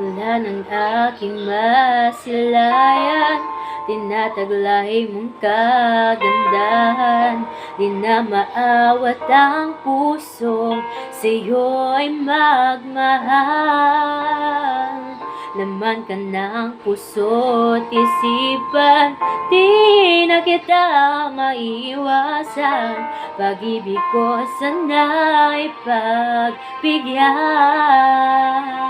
Mula ng aking masilayan, tinataglay mong kagandahan. Di na maawat ang puso, sa'yo'y magmahal. Laman ka ng puso't isipan, di na kita maiiwasan. Pag-ibig ko sana'y pagbigyan.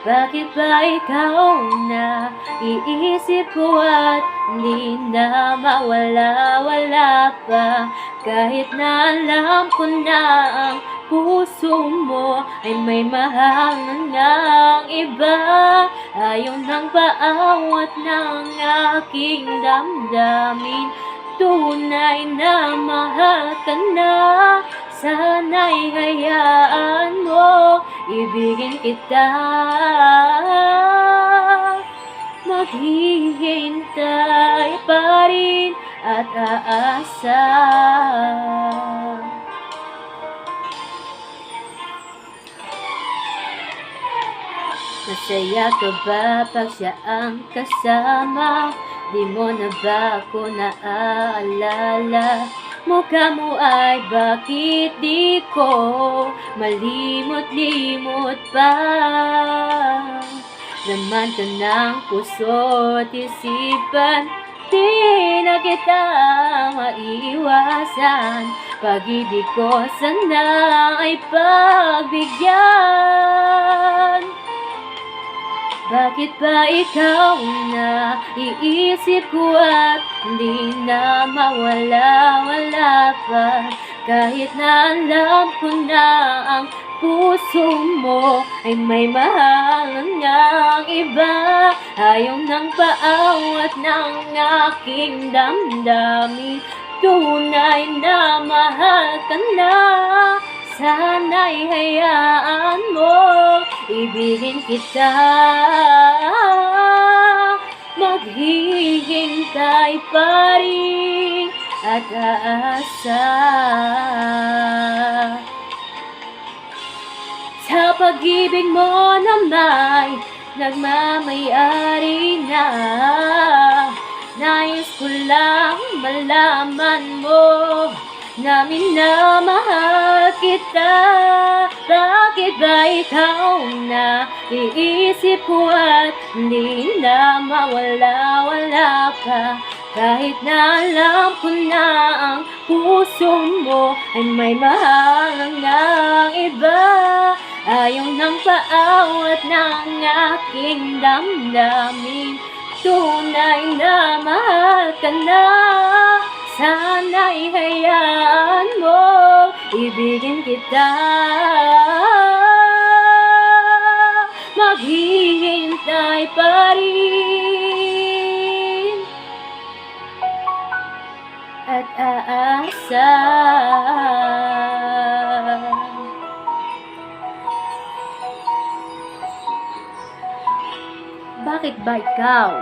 Bakit ba ikaw na iisip ko at di na mawala-wala pa? Kahit na alam ko na ang puso mo ay may mahal na ngang iba. Ayaw nang paawat ng aking damdamin, tunay na mahal ka na. Sana'y hayaan mo, ibigin kita. Maghihintay pa rin at aasa. Masaya ka ba pag siya ang kasama? Di mo na ba ako naaalala? Mukha mo ay bakit di ko malimot-limot pa? Laman ka ng puso't isipan, di na kita maiiwasan. Pag-ibig ko sana ay pagbigyan. Bakit ba ikaw na iisip ko at hindi na mawala-wala pa? Kahit na alam ko na ang puso mo ay may mahal ngang iba. Ayaw nang paawat ng aking damdamin, tunay na mahal ka na. Sana'y hayaan mo, ibigin kita. Maghihintay pa rin at aasa. Sa pag-ibig mo na may nagmamayari na, nais ko lang malaman mo na minamahal kita. Bakit ba ikaw na iisip ko at hindi na mawala-wala pa? Kahit na alam ko na ang puso mo ay may mahal ngang iba. Ayaw nang paawat ng aking damdamin, tunay na mahal ka na. Sana'y hayaan mo, ibigin kita. Maghihintay pa rin at aasa. Bakit ba ikaw